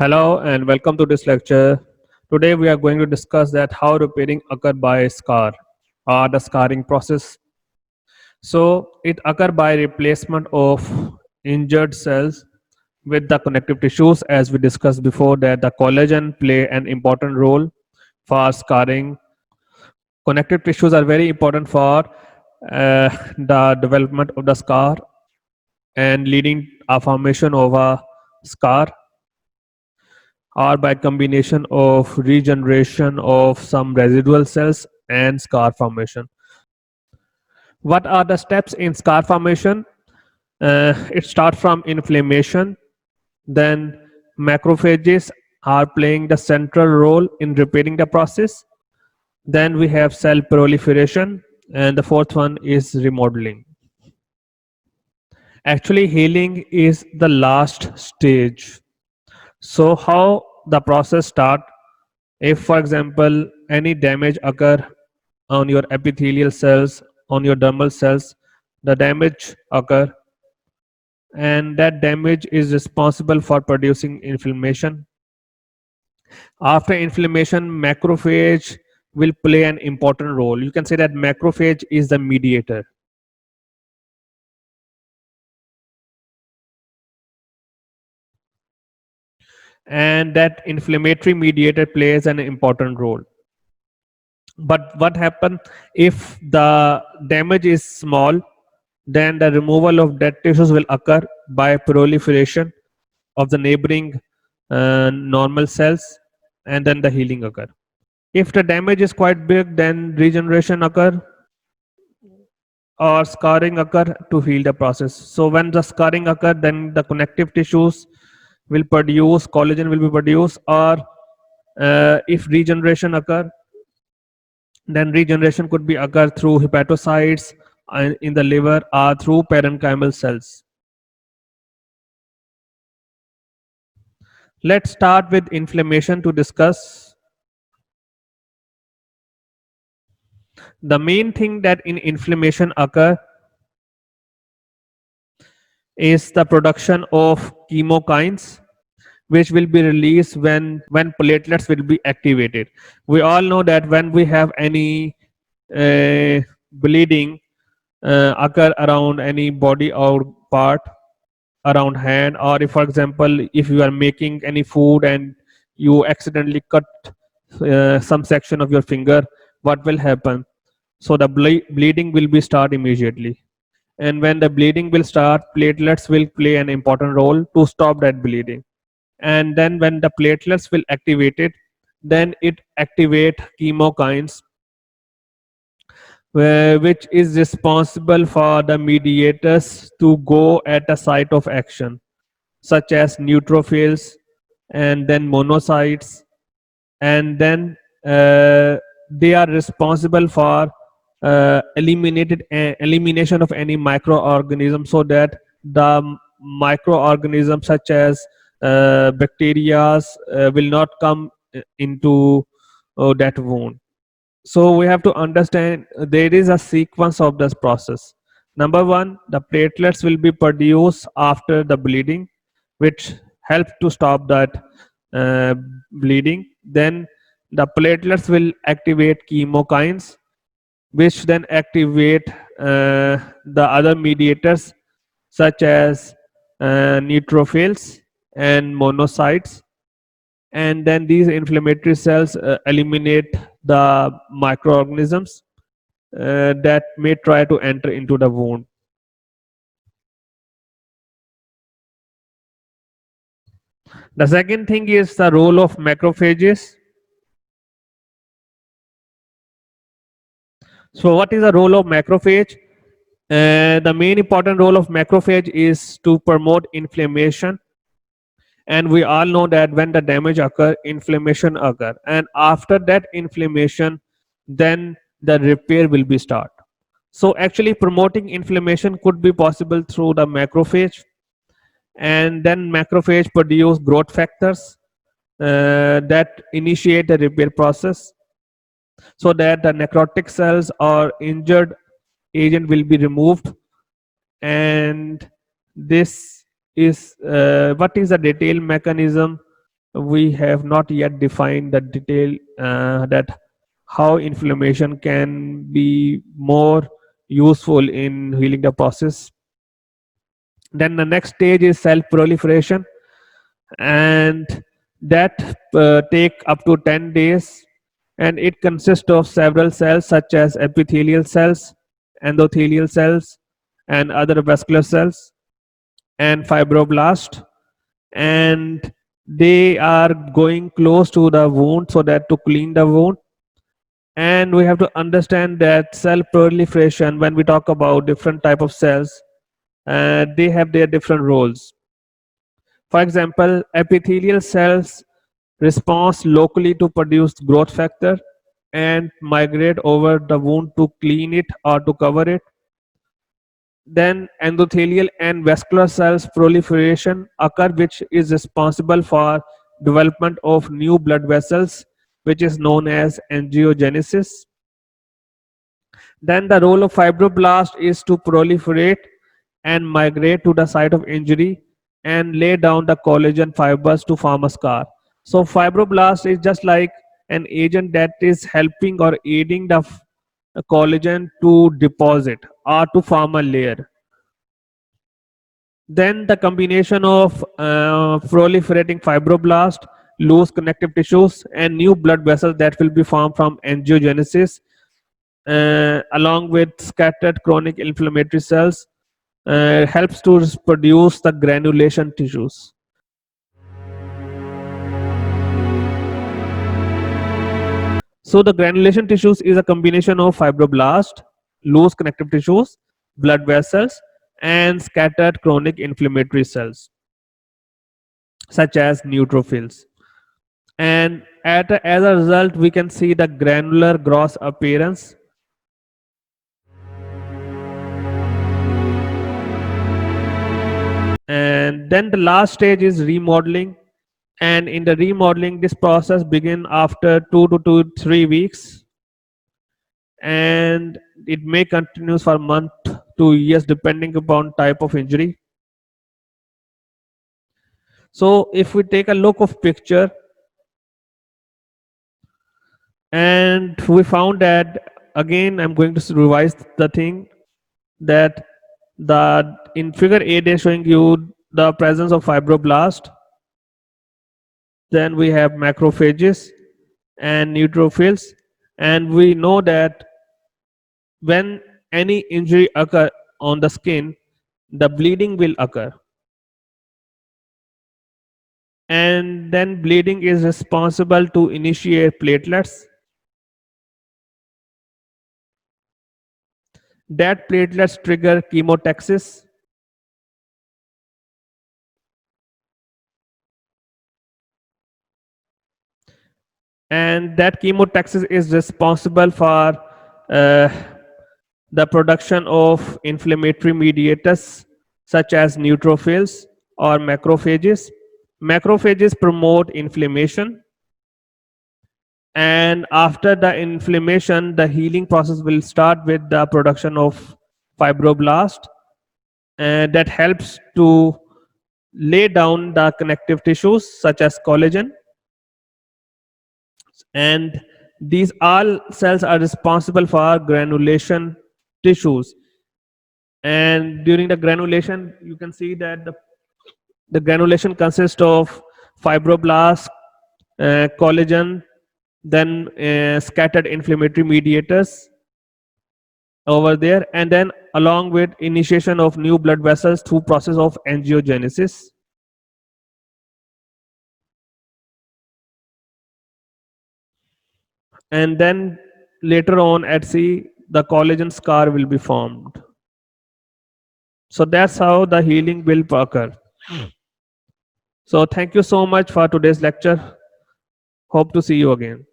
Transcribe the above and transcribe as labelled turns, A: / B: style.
A: Hello and welcome to this lecture. Today we are going to discuss that how repairing occur by scar or the scarring process. So it occur by replacement of injured cells with the connective tissues, as we discussed before that the collagen play an important role for scarring. Connective tissues are very important for the development of the scar and leading a formation of a scar, or by combination of regeneration of some residual cells and scar formation. What are the steps in scar formation? It starts from inflammation, then macrophages are playing the central role in repairing the process. Then we have cell proliferation, and the fourth one is remodeling. Actually, healing is the last stage. So, how the process start? If, for example, any damage occur on your epithelial cells, on your dermal cells, the damage occur, and that damage is responsible for producing inflammation. After inflammation, macrophage will play an important role. You can say that macrophage is the mediator. And that inflammatory mediator plays an important role. But what happens if the damage is small? Then the removal of dead tissues will occur by proliferation of the neighboring normal cells, and then the healing occur. If the damage is quite big, then regeneration occur or scarring occur to heal the process. So when the scarring occur, then the connective tissues will produce collagen will be produced, or if regeneration occur, then regeneration could be occur through hepatocytes in the liver or through parenchymal cells. Let's start with inflammation to discuss. The main thing that in inflammation occur is the production of chemokines, which will be released when platelets will be activated. We all know that when we have any bleeding occur around any body or part, around hand, or if, for example, if you are making any food and you accidentally cut some section of your finger, what will happen? So the bleeding will be start immediately, and when the bleeding will start, platelets will play an important role to stop that bleeding. And then when the platelets will activate it, then it activate chemokines, which is responsible for the mediators to go at a site of action, such as neutrophils and then monocytes, and then they are responsible for elimination of any microorganism, so that the microorganisms such as bacteria will not come into that wound. So we have to understand there is a sequence of this process. Number one, the platelets will be produced after the bleeding, which help to stop that uh, bleeding. Then the platelets will activate chemokines, which then activate the other mediators such as neutrophils and monocytes, and then these inflammatory cells eliminate the microorganisms that may try to enter into the wound. The second thing is the role of macrophages. So what is the role of macrophage? The main important role of macrophage is to promote inflammation, and we all know that when the damage occur, inflammation occur, and after that inflammation, then the repair will be start. So actually promoting inflammation could be possible through the macrophage, and then macrophage produce growth factors that initiate the repair process, so that the necrotic cells or injured agent will be removed. And this is what is the detailed mechanism we have not yet defined the detail that how inflammation can be more useful in healing the process. Then the next stage is cell proliferation, and that take up to 10 days, and it consists of several cells such as epithelial cells, endothelial cells, and other vascular cells, and fibroblast, and they are going close to the wound so that to clean the wound. And we have to understand that cell proliferation, when we talk about different type of cells, they have their different roles. For example, epithelial cells respond locally to produce growth factor and migrate over the wound to clean it or to cover it. Then endothelial and vascular cells proliferation occur, which is responsible for development of new blood vessels, which is known as angiogenesis. Then the role of fibroblast is to proliferate and migrate to the site of injury and lay down the collagen fibers to form a scar. So fibroblast is just like an agent that is helping or aiding the collagen to deposit or to form a layer. Then the combination of proliferating fibroblast, loose connective tissues, and new blood vessels that will be formed from angiogenesis, along with scattered chronic inflammatory cells, helps to produce the granulation tissues. So the granulation tissues is a combination of fibroblast, loose connective tissues, blood vessels, and scattered chronic inflammatory cells, such as neutrophils. And as a result, we can see the granular gross appearance. And then the last stage is remodeling, and in the remodeling this process begin after 2 to 3 weeks, and it may continue for a month to years depending upon type of injury. So if we take a look of picture, and we found that, again I'm going to revise the thing, that the in figure 8 is showing you the presence of fibroblast. Then we have macrophages and neutrophils, and we know that when any injury occur on the skin, the bleeding will occur, and then bleeding is responsible to initiate platelets. That platelets trigger chemotaxis, and that chemotaxis is responsible for uh, the production of inflammatory mediators such as neutrophils or macrophages. Macrophages promote inflammation, and after the inflammation, the healing process will start with the production of fibroblast, and that helps to lay down the connective tissues such as collagen. And these all cells are responsible for granulation tissues, and during the granulation you can see that the granulation consists of fibroblast, collagen, then scattered inflammatory mediators over there, and then along with initiation of new blood vessels through process of angiogenesis. And then later on at sea, the collagen scar will be formed. So that's how the healing will occur. So thank you so much for today's lecture. Hope to see you again.